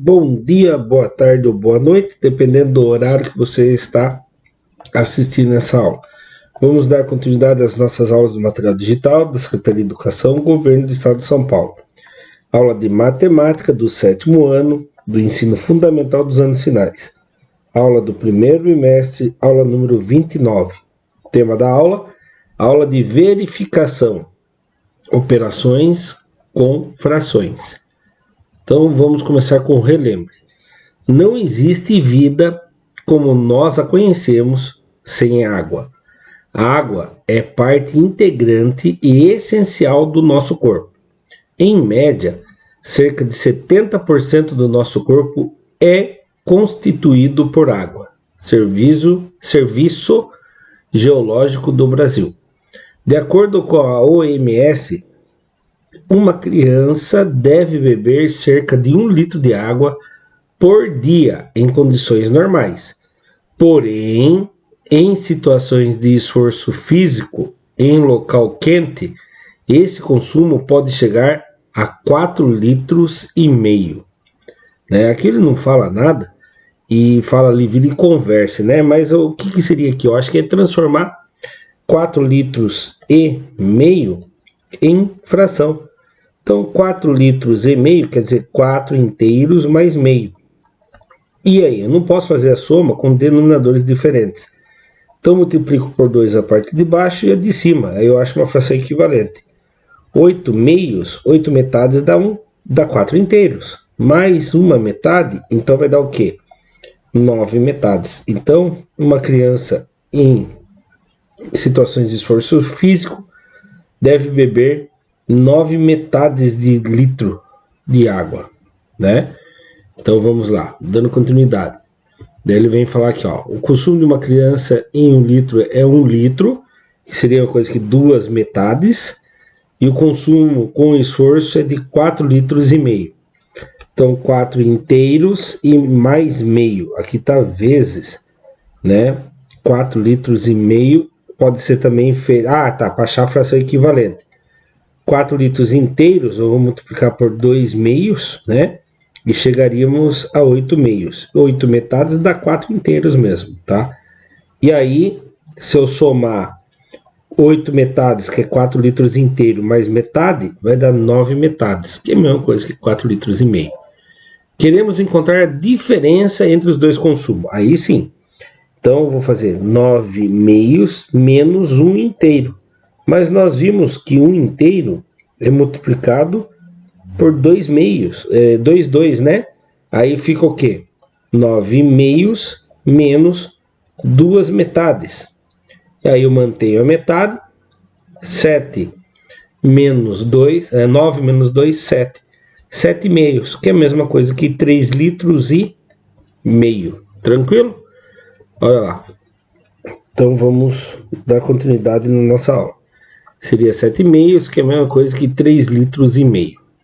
Bom dia, boa tarde ou boa noite, dependendo do horário que você está assistindo essa aula. Vamos dar continuidade às nossas aulas do material digital da Secretaria de Educação, Governo do Estado de São Paulo. Aula de matemática do 7º ano do ensino fundamental dos anos finais. Aula do primeiro bimestre, aula número 29. Tema da aula de verificação, operações com frações. Então vamos começar com o relembre. Não existe vida como nós a conhecemos sem água. A água é parte integrante e essencial do nosso corpo. Em média, cerca de 70% do nosso corpo é constituído por água. Serviço Geológico do Brasil. De acordo com a OMS, uma criança deve beber cerca de 1 litro de água por dia em condições normais. Porém, em situações de esforço físico em local quente, esse consumo pode chegar a 4,5 litros. Aqui ele não fala nada e fala ali vida e conversa, né? Mas o que seria aqui? Eu acho que é transformar 4,5 litros em fração. Então, 4,5 litros quer dizer 4 inteiros mais meio. E aí, eu não posso fazer a soma com denominadores diferentes. Então, multiplico por 2 a parte de baixo e a de cima. Aí eu acho uma fração equivalente. 8 meios, 8 metades dá 4 inteiros. Mais uma metade, então vai dar o quê? 9 metades. Então, uma criança em situações de esforço físico deve beber 9 metades de litro de água, né? Então vamos lá, dando continuidade. Daí ele vem falar aqui, ó, o consumo de uma criança em 1 litro é 1 litro, que seria uma coisa que 2 metades, e o consumo com esforço é de 4,5 litros. Então 4 inteiros e mais meio, aqui está vezes, né? 4,5 litros pode ser também feito, para achar a fração equivalente. 4 litros inteiros, eu vou multiplicar por 2 meios, né? E chegaríamos a 8 meios. 8 metades dá 4 inteiros mesmo, tá? E aí, se eu somar 8 metades, que é 4 litros inteiro, mais metade, vai dar 9 metades, que é a mesma coisa que 4,5 litros. Queremos encontrar a diferença entre os dois consumos. Aí sim. Então, eu vou fazer 9 meios menos 1 inteiro. Mas nós vimos que 1 inteiro é multiplicado por 2 meios, 2, né? Aí fica o quê? 9 meios menos 2 metades. E aí eu mantenho a metade, 7 menos 2, 9 menos 2, 7. 7 meios, que é a mesma coisa que 3,5 litros. Tranquilo? Olha lá. Então vamos dar continuidade na nossa aula. Seria 7 meios, que é a mesma coisa que 3,5 litros,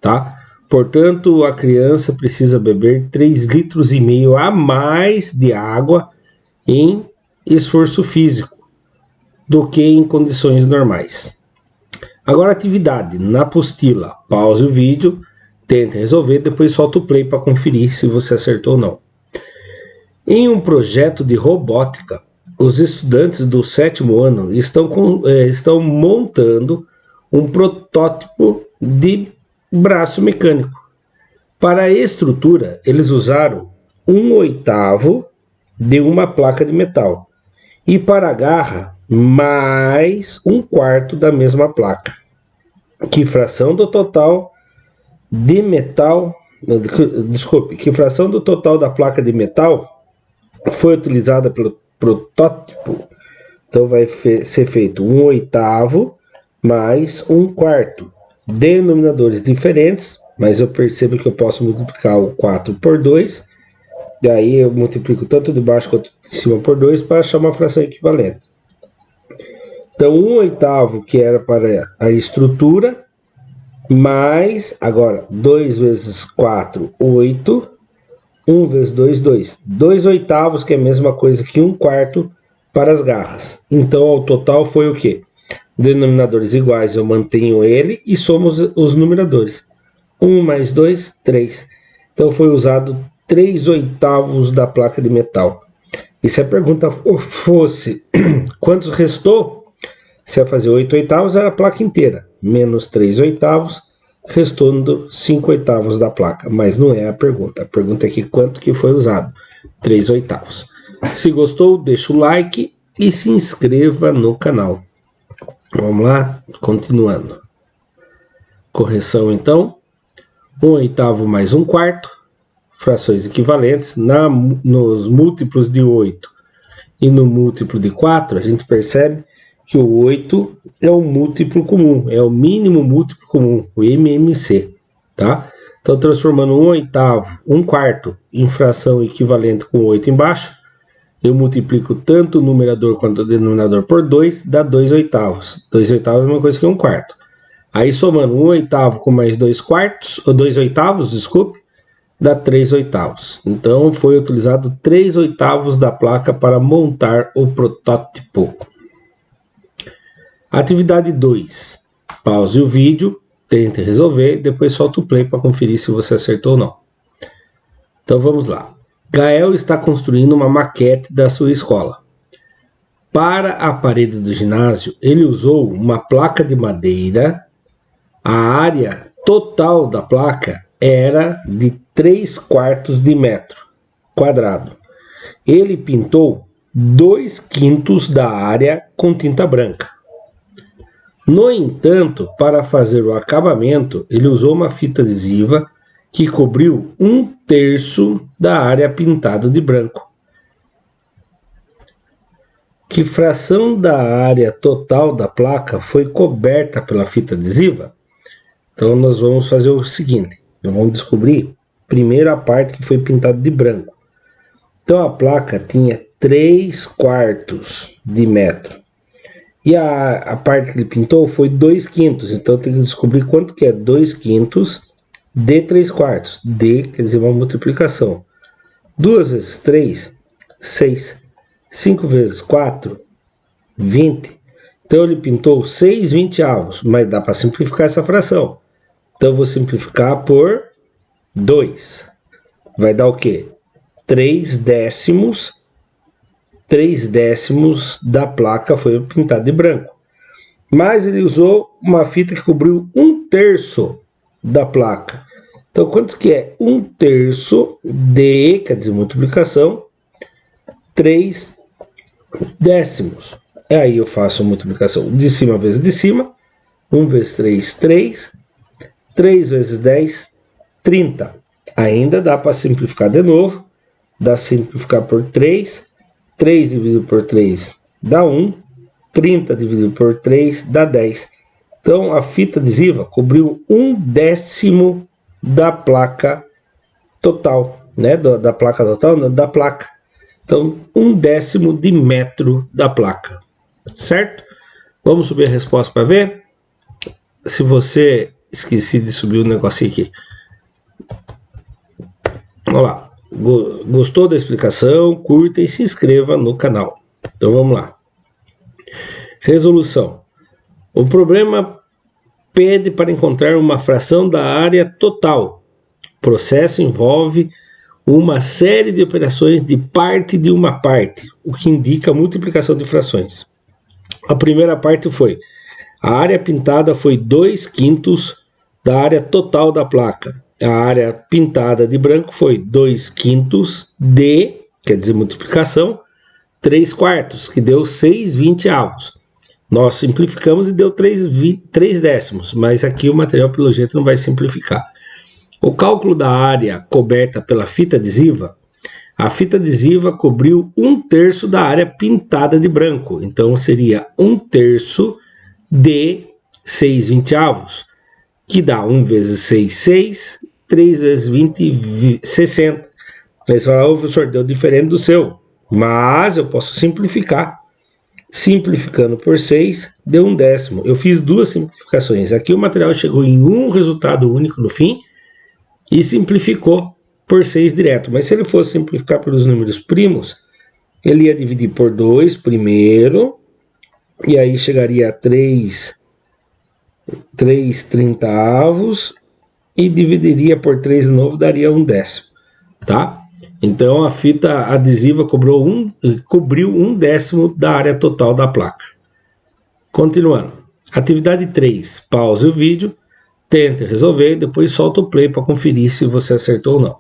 tá? Portanto, a criança precisa beber 3,5 litros a mais de água em esforço físico do que em condições normais. Agora, atividade na apostila. Pause o vídeo, tente resolver, depois solta o play para conferir se você acertou ou não. Em um projeto de robótica, os estudantes do 7º ano estão montando um protótipo de braço mecânico. Para a estrutura, eles usaram 1/8 de uma placa de metal. E para a garra, mais 1/4 da mesma placa. Que fração do total de metal... que fração do total da placa de metal foi utilizada pelo protótipo? Então vai ser feito 1/8 mais 1/4. Denominadores diferentes, mas eu percebo que eu posso multiplicar o 4 por 2. Daí eu multiplico tanto de baixo quanto de cima por 2 para achar uma fração equivalente. Então 1/8 que era para a estrutura, mais, agora 2 vezes 4, 8. 1 vezes 2, 2. 2/8, que é a mesma coisa que 1/4 para as garras. Então, ao total foi o quê? Denominadores iguais, eu mantenho ele e somos os numeradores. 1 mais 2, 3. Então foi usado 3/8 da placa de metal. E se a pergunta fosse quantos restou, se ia fazer 8/8 era a placa inteira, menos 3/8, restando 5/8 da placa. Mas não é a pergunta. A pergunta é que quanto que foi usado? 3/8. Se gostou, deixa o like e se inscreva no canal. Vamos lá, continuando. Correção então. 1/8 mais 1/4. Frações equivalentes. Nos múltiplos de 8 e no múltiplo de 4, a gente percebe que o 8 é o múltiplo comum, é o mínimo múltiplo comum, o MMC, tá? Então, transformando 1/8, 1/4 em fração equivalente com 8 embaixo, eu multiplico tanto o numerador quanto o denominador por 2, dá 2/8. 2/8 é a mesma coisa que 1/4. Aí, somando 1/8 com mais 2/4, ou 2/8, desculpe, dá 3/8. Então, foi utilizado 3/8 da placa para montar o protótipo. Atividade 2. Pause o vídeo, tente resolver, depois solta o play para conferir se você acertou ou não. Então vamos lá. Gael está construindo uma maquete da sua escola. Para a parede do ginásio, ele usou uma placa de madeira. A área total da placa era de 3/4 de metro quadrado. Ele pintou 2/5 da área com tinta branca. No entanto, para fazer o acabamento, ele usou uma fita adesiva que cobriu 1/3 da área pintada de branco. Que fração da área total da placa foi coberta pela fita adesiva? Então nós vamos fazer o seguinte, nós vamos descobrir primeiro a parte que foi pintada de branco. Então a placa tinha 3/4 de metro. E a parte que ele pintou foi 2/5. Então tem que descobrir quanto que é 2/5 de 3/4. D quer dizer uma multiplicação. 2 vezes 3, 6. 5 vezes 4, 20. Então ele pintou 6/20, mas dá para simplificar essa fração. Então eu vou simplificar por 2. Vai dar o quê? 3/10. 3/10 da placa foi pintada de branco. Mas ele usou uma fita que cobriu 1/3 da placa. Então, quanto que é 1/3 de, quer dizer, multiplicação, 3/10. Aí eu faço a multiplicação de cima vezes de cima. 1 vezes 3, 3. 3 vezes 10, 30. Ainda dá para simplificar de novo. Dá simplificar por 3. 3 dividido por 3 dá 1, 30 dividido por 3 dá 10. Então a fita adesiva cobriu 1/10 da placa total, né? Da placa total, não, da placa. Então 1/10 de metro da placa, certo? Vamos subir a resposta para ver. Se você esqueci de subir o negocinho aqui. Vamos lá. Gostou da explicação? Curta e se inscreva no canal. Então vamos lá. Resolução. O problema pede para encontrar uma fração da área total. O processo envolve uma série de operações de parte de uma parte, o que indica a multiplicação de frações. A primeira parte foi: a área pintada foi 2/5 da área total da placa. A área pintada de branco foi 2/5 de, quer dizer, multiplicação, 3/4, que deu 6/20. Nós simplificamos e deu 3/10, mas aqui o material pelo jeito não vai simplificar. O cálculo da área coberta pela fita adesiva, a fita adesiva cobriu 1/3 da área pintada de branco, então seria 1/3 de 6/20, que dá 1 vezes 6, 6, 3 vezes 20, 60. Aí você fala, professor, deu diferente do seu, mas eu posso simplificar. Simplificando por 6, deu 1/10. Eu fiz duas simplificações. Aqui o material chegou em um resultado único no fim e simplificou por 6 direto. Mas se ele fosse simplificar pelos números primos, ele ia dividir por 2 primeiro, e aí chegaria a 3/30, e dividiria por 3 de novo, daria 1/10, tá? Então a fita adesiva cobriu 1/10 da área total da placa. Continuando. Atividade 3. Pause o vídeo, tente resolver e depois solta o play para conferir se você acertou ou não.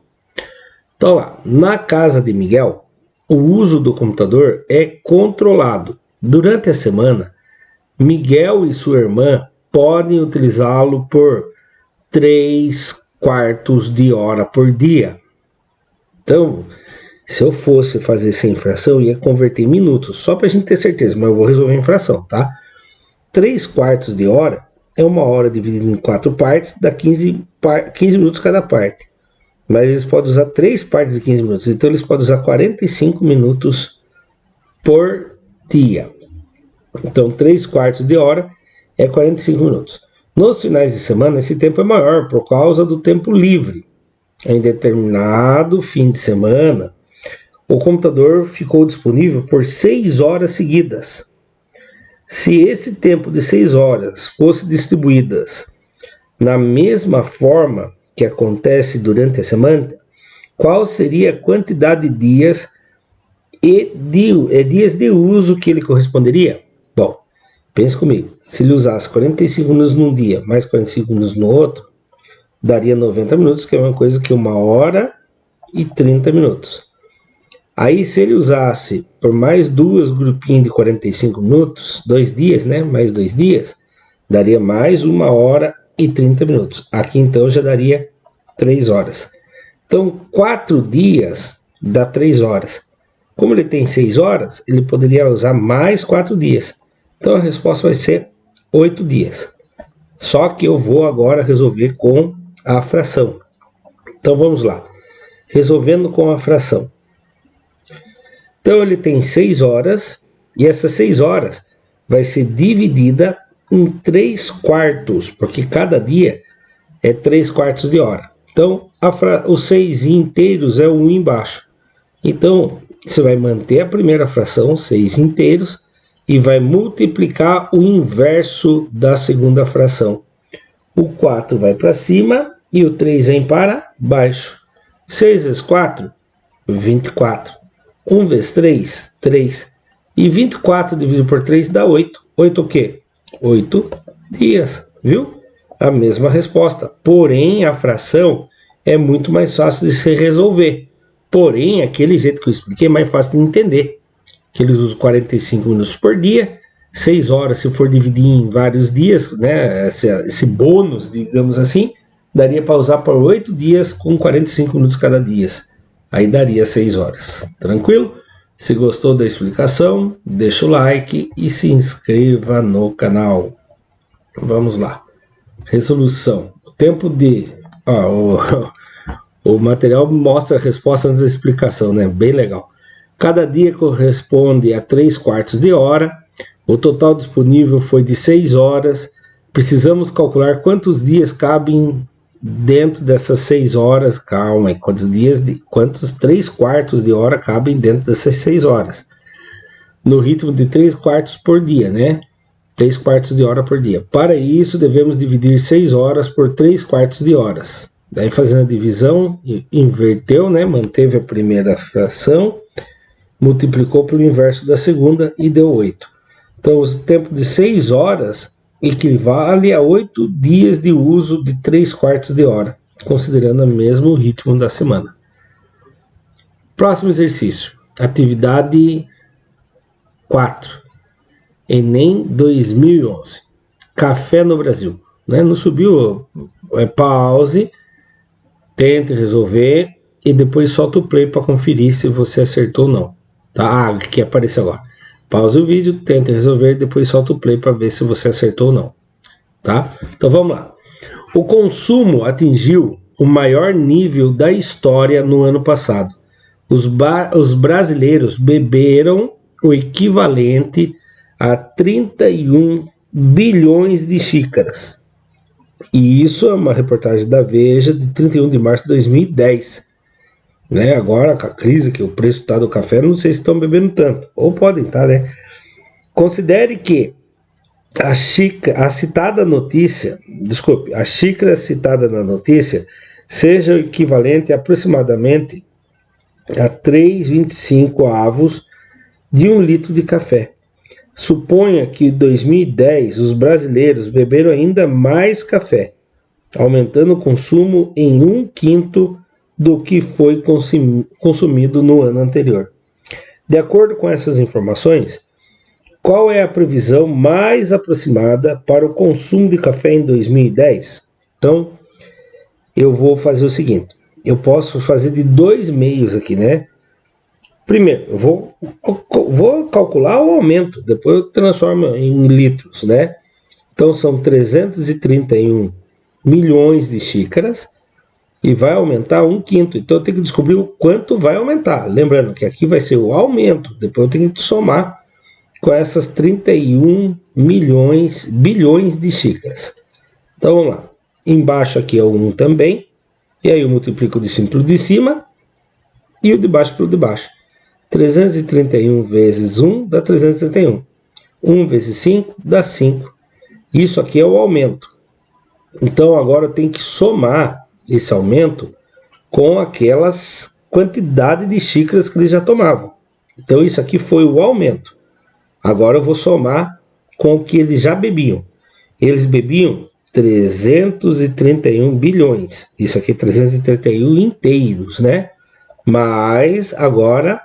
Então lá, na casa de Miguel, o uso do computador é controlado. Durante a semana, Miguel e sua irmã podem utilizá-lo por 3/4 de hora por dia. Então, se eu fosse fazer essa infração, ia converter em minutos, só para a gente ter certeza, mas eu vou resolver a infração, tá? 3/4 de hora é 1 hora dividida em 4 partes, dá 15 minutos cada parte. Mas eles podem usar 3 partes de 15 minutos, então eles podem usar 45 minutos por dia. Então, 3/4 de hora é 45 minutos. Nos finais de semana, esse tempo é maior por causa do tempo livre. Em determinado fim de semana, o computador ficou disponível por 6 horas seguidas. Se esse tempo de 6 horas fosse distribuídas na mesma forma que acontece durante a semana, qual seria a quantidade de dias de uso que ele corresponderia? Bom, pense comigo. Se ele usasse 45 minutos num dia, mais 45 minutos no outro, daria 90 minutos, que é uma coisa que 1 hora e 30 minutos. Aí, se ele usasse por mais 2 grupinhos de 45 minutos, 2 dias, né? Mais 2 dias, daria mais 1 hora e 30 minutos. Aqui, então, já daria 3 horas. Então, 4 dias dá 3 horas. Como ele tem 6 horas, ele poderia usar mais 4 dias. Então, a resposta vai ser 8 dias. Só que eu vou agora resolver com a fração. Então, vamos lá. Resolvendo com a fração. Então, ele tem 6 horas, e essas 6 horas vai ser dividida em 3/4, porque cada dia é 3/4 de hora. Então, os 6 inteiros é 1 embaixo. Então, você vai manter a primeira fração, 6 inteiros, e vai multiplicar o inverso da segunda fração. O 4 vai para cima e o 3 vem para baixo. 6 vezes 4, 24. 1 vezes 3, 3. E 24 dividido por 3 dá 8. 8 o quê? 8 dias, viu? A mesma resposta. Porém, a fração é muito mais fácil de se resolver. Porém, aquele jeito que eu expliquei é mais fácil de entender. Que eles usam 45 minutos por dia, 6 horas se for dividir em vários dias, né? Esse bônus, digamos assim, daria para usar por 8 dias com 45 minutos cada dia. Aí daria 6 horas. Tranquilo? Se gostou da explicação, deixa o like e se inscreva no canal. Vamos lá. Resolução. O tempo de... o material mostra a resposta antes da explicação, né? Bem legal. Cada dia corresponde a 3/4 de hora. O total disponível foi de 6 horas. Precisamos calcular quantos dias cabem dentro dessas 6 horas. Calma aí, quantos 3/4 de hora cabem dentro dessas 6 horas. No ritmo de 3/4 por dia, né? 3/4 de hora por dia. Para isso, devemos dividir 6 horas por 3/4 de horas. Daí, fazendo a divisão, inverteu, né? Manteve a primeira fração, multiplicou pelo inverso da segunda e deu 8. Então, o tempo de 6 horas equivale a 8 dias de uso de 3/4 de hora, considerando o mesmo ritmo da semana. Próximo exercício. Atividade 4. Enem 2011. Café no Brasil. Né? Não subiu? Pause, tente resolver e depois solta o play para conferir se você acertou ou não. Tá? Aqui apareceu agora. Pause o vídeo, tente resolver e depois solta o play para ver se você acertou ou não. Tá? Então vamos lá. O consumo atingiu o maior nível da história no ano passado. Os brasileiros beberam o equivalente a 31 bilhões de xícaras. E isso é uma reportagem da Veja de 31 de março de 2010. Né? Agora, com a crise, que o preço está do café, não sei se estão bebendo tanto. Ou podem estar, né? Considere que a xícara citada na notícia seja o equivalente aproximadamente a 3,25 avos de 1 litro de café. Suponha que em 2010 os brasileiros beberam ainda mais café, aumentando o consumo em 1/5 do que foi consumido no ano anterior. De acordo com essas informações, qual é a previsão mais aproximada para o consumo de café em 2010? Então, eu vou fazer o seguinte, eu posso fazer de dois meios aqui, né? Primeiro, eu vou calcular o aumento, depois eu transformo em litros, né? Então são 331 milhões de xícaras e vai aumentar 1/5. Então eu tenho que descobrir o quanto vai aumentar. Lembrando que aqui vai ser o aumento, depois eu tenho que somar com essas 31 bilhões de xícaras. Então vamos lá. Embaixo aqui é o 1 também, e aí eu multiplico de cima pelo de cima e o de baixo pelo de baixo. 331 vezes 1 dá 331. 1 vezes 5 dá 5. Isso aqui é o aumento. Então agora eu tenho que somar esse aumento com aquelas quantidades de xícaras que eles já tomavam. Então isso aqui foi o aumento. Agora eu vou somar com o que eles já bebiam. Eles bebiam 331 bilhões. Isso aqui é 331 inteiros, né? Mas agora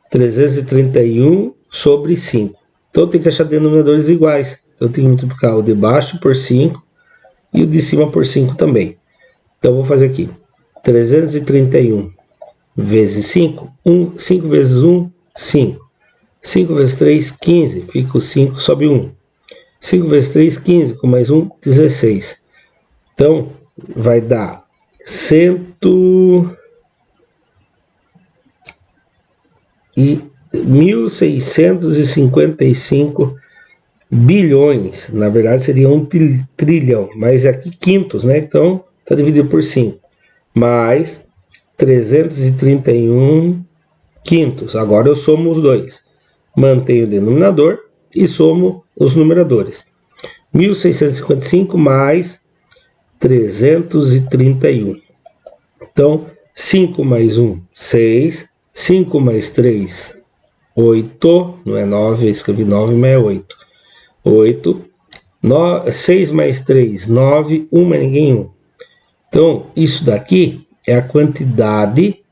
331 sobre 5. Então eu tenho que achar denominadores iguais. Então eu tenho que multiplicar o de baixo por 5 e o de cima por 5 também. Então eu vou fazer aqui 331 vezes 5. 5 vezes 1, 5. 5 vezes 3, 15. Fica o 5, sobe 1. 5 vezes 3, 15. Com mais 1, 16. Então vai dar 1.655 bilhões. Na verdade seria 1 trilhão, mas aqui quintos, né? Então está dividido por 5. Mais 331 quintos. Agora eu somo os dois. Mantenho o denominador e somo os numeradores. 1.655 mais 331. Então 5 mais 1, 6. 5 mais 3, 8, não é 9, eu escrevi 9, mas é 8. 8, 6 mais 3, 9, 1 mais ninguém, 1. Então, isso daqui é a quantidade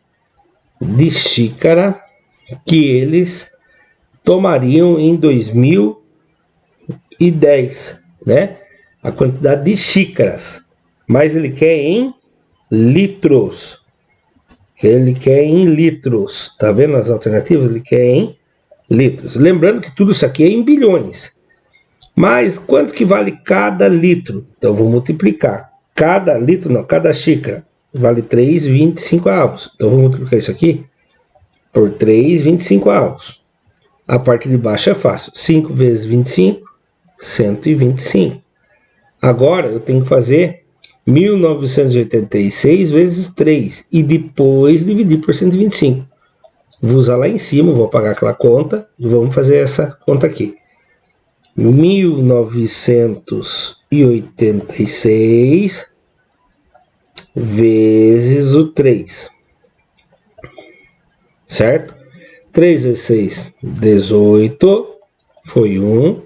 de xícara que eles tomariam em 2010, né? A quantidade de xícaras, mas ele quer em litros. Ele quer em litros, tá vendo as alternativas? Ele quer em litros. Lembrando que tudo isso aqui é em bilhões. Mas quanto que vale cada litro? Então vou multiplicar. Cada litro, não, cada xícara vale 3,25 avos. Então vou multiplicar isso aqui por 3,25 avos. A parte de baixo é fácil. 5 vezes 25, 125. Agora eu tenho que fazer 1986 vezes 3 e depois dividir por 125. Vou usar lá em cima, vou apagar aquela conta e vamos fazer essa conta aqui. 1986 vezes o 3. Certo? 3 vezes 6, 18. Foi 1.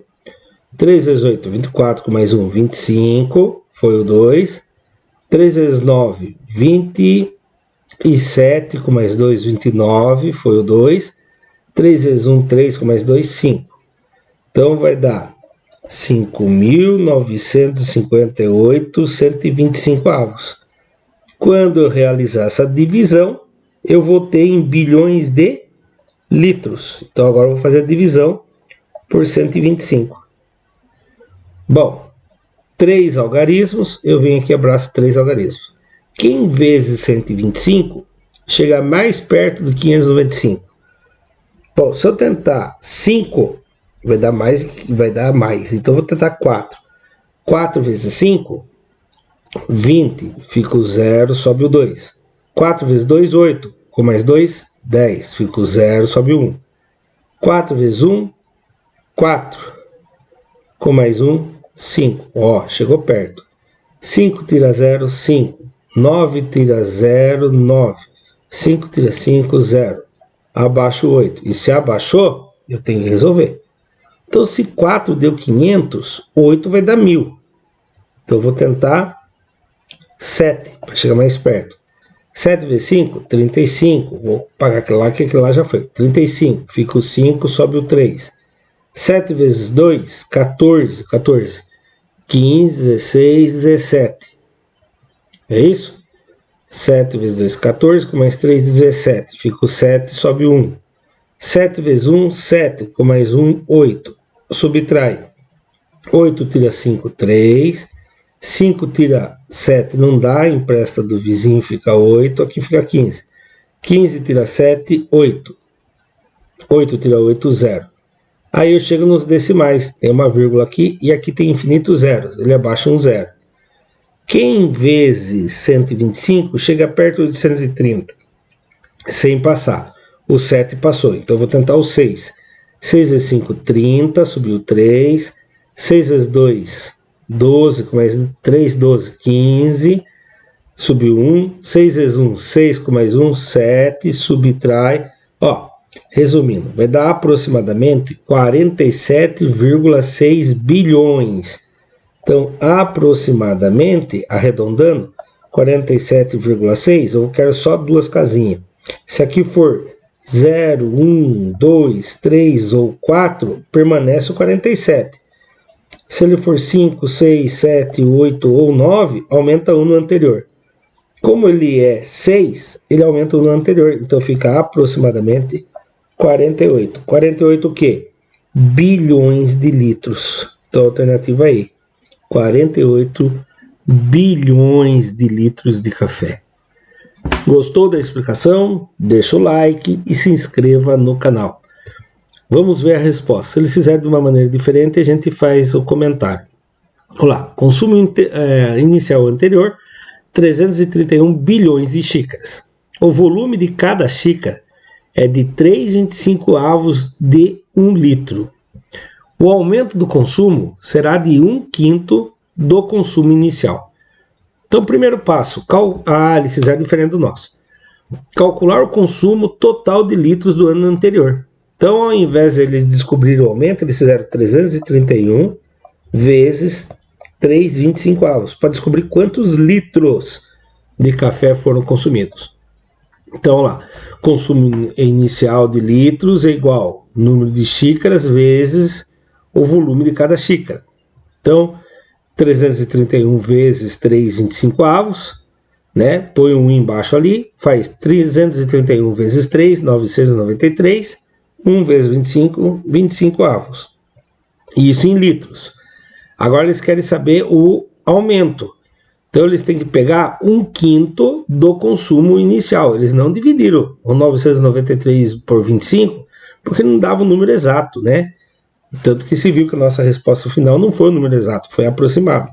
3 vezes 8, 24 com mais 1, 25. Foi o 2. 3 vezes 9, 27, com mais 2, 29, foi o 2. 3 vezes 1, 3, com mais 2, 5. Então vai dar 5.958, 125 avos. Quando eu realizar essa divisão, eu vou ter em bilhões de litros. Então agora eu vou fazer a divisão por 125. Bom, 3 algarismos, eu venho aqui e abraço 3 algarismos. Quem vezes 125 chega mais perto do 595? Bom, se eu tentar 5, vai dar mais. Então eu vou tentar 4. 4 vezes 5, 20. Fica o 0, sobe o 2. 4 vezes 2, 8. Com mais 2, 10. Fica o 0, sobe o 1. 4 vezes 1, 4. com mais 1, 5. Ó, chegou perto. 5 tira 0, 5. 9 tira 0, 9. 5 tira 5, 0. Abaixo 8. E se abaixou, eu tenho que resolver. Então, se 4 deu 500, 8 vai dar 1000. Então, eu vou tentar 7, para chegar mais perto. 7 vezes 5, 35. Vou pagar aquele lá, que aquele lá já foi. 35. Fica o 5, sobe o 3. 7 vezes 2, 14. 14. 15, 16, 17. É isso? 7 vezes 2, 14. Com mais 3, 17. Fica o 7, sobe o 1. 7 vezes 1, 7. Com mais 1, 8. Subtrai. 8 tira 5, 3. 5 tira 7, não dá. Empresta do vizinho, fica 8. Aqui fica 15. 15 tira 7, 8. 8 tira 8, 0. Aí eu chego nos decimais. Tem uma vírgula aqui e aqui tem infinitos zeros. Ele abaixa um 0. Quem vezes 125 chega perto de 830. Sem passar. O 7 passou. Então eu vou tentar o 6. 6 vezes 5, 30. Subiu 3. 6 vezes 2, 12. Com mais 3, 12. 15. Subiu 1. 6 vezes 1, 6. Com mais 1, 7. Subtrai. Ó, resumindo, vai dar aproximadamente 47,6 bilhões. Então, aproximadamente, arredondando, 47,6, eu quero só duas casinhas. Se aqui for 0, 1, 2, 3 ou 4, permanece o 47. Se ele for 5, 6, 7, 8 ou 9, aumenta 1 no anterior. Como ele é 6, ele aumenta 1 no anterior. Então fica aproximadamente 48. 48 o quê? Bilhões de litros. Então a alternativa é E. 48 bilhões de litros de café. Gostou da explicação? Deixa o like e se inscreva no canal. Vamos ver a resposta. Se eles fizerem de uma maneira diferente, a gente faz o comentário. Olá, consumo inicial anterior, 331 bilhões de xícaras. O volume de cada xícara é de 3,25 de 1 litro. O aumento do consumo será de 1/5 do consumo inicial. Então, primeiro passo, eles fizeram diferente do nosso. Calcular o consumo total de litros do ano anterior. Então, ao invés de eles descobrirem o aumento, eles fizeram 331 vezes 3,25 para descobrir quantos litros de café foram consumidos. Então, lá, consumo inicial de litros é igual número de xícaras vezes o volume de cada xícara. Então, 331 vezes 3,25, né? Põe um embaixo ali, faz 331 vezes 3, 993, 1 vezes 25, 25 Isso em litros. Agora eles querem saber o aumento. Então eles têm que pegar 1/5 do consumo inicial. Eles não dividiram o 993 por 25, porque não dava o número exato, né? Tanto que se viu que a nossa resposta final não foi o número exato, foi aproximado.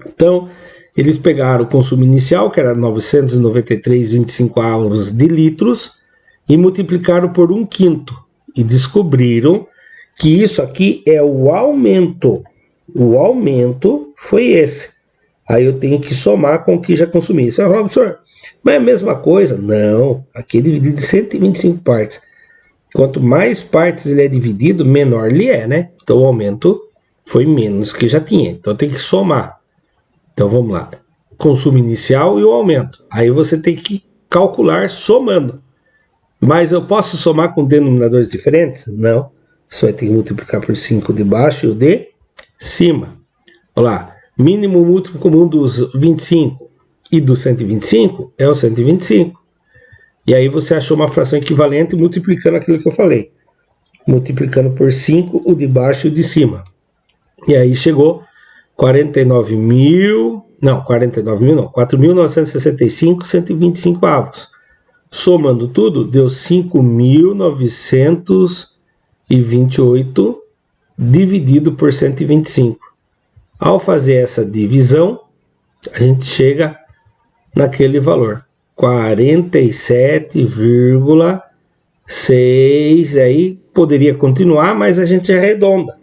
Então, eles pegaram o consumo inicial, que era 993,25 de litros, e multiplicaram por 1/5. E descobriram que isso aqui é o aumento. O aumento foi esse. Aí eu tenho que somar com o que já consumi. Você fala, professor, mas é a mesma coisa? Não, aqui é dividido em 125 partes. Quanto mais partes ele é dividido, menor ele é, né? Então o aumento foi menos que já tinha. Então tem que somar. Então vamos lá. Consumo inicial e o aumento. Aí você tem que calcular somando. Mas eu posso somar com denominadores diferentes? Não. Você vai ter que multiplicar por 5 de baixo e o de cima. Olha lá. Mínimo múltiplo comum dos 25 e do 125 é o 125. E aí você achou uma fração equivalente multiplicando aquilo que eu falei. Multiplicando por 5 o de baixo e o de cima. E aí chegou 4.965,125. Somando tudo, deu 5.928 dividido por 125. Ao fazer essa divisão, a gente chega naquele valor. 47,6, aí poderia continuar, mas a gente arredonda.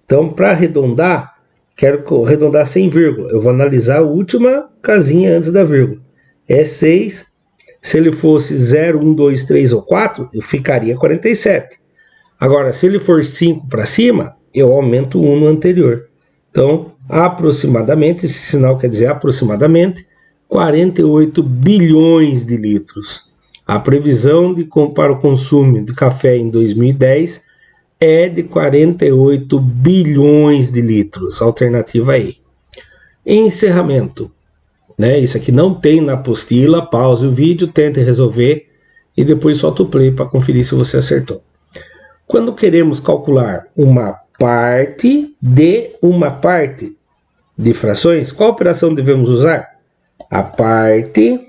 Então, para arredondar, quero arredondar sem vírgula. Eu vou analisar a última casinha antes da vírgula. É 6. Se ele fosse 0, 1, 2, 3 ou 4, eu ficaria 47. Agora, se ele for 5 para cima, eu aumento 1 no anterior. Então, aproximadamente, esse sinal quer dizer aproximadamente 48 bilhões de litros. A previsão para o consumo de café em 2010 é de 48 bilhões de litros. Alternativa aí. Encerramento. Isso aqui não tem na apostila. Pause o vídeo, tente resolver e depois solta o play para conferir se você acertou. Quando queremos calcular uma parte de frações, qual operação devemos usar? A parte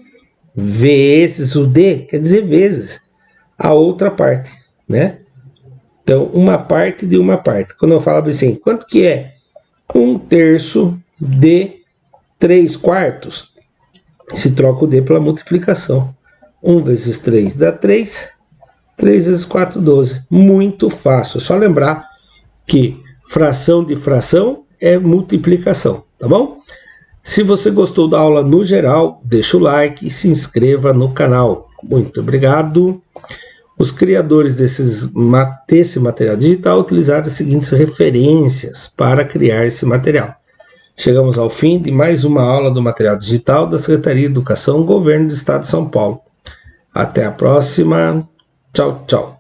vezes o d, quer dizer vezes a outra parte, né? Então, uma parte de uma parte. Quando eu falo assim, quanto que é 1/3 de 3/4? Se troca o d pela multiplicação. 1 vezes 3 dá 3. 3 vezes 4, 12. Muito fácil. É só lembrar que fração de fração é multiplicação, tá bom? Se você gostou da aula no geral, deixa o like e se inscreva no canal. Muito obrigado. Os criadores desse material digital utilizaram as seguintes referências para criar esse material. Chegamos ao fim de mais uma aula do material digital da Secretaria de Educação, Governo do Estado de São Paulo. Até a próxima. Tchau, tchau.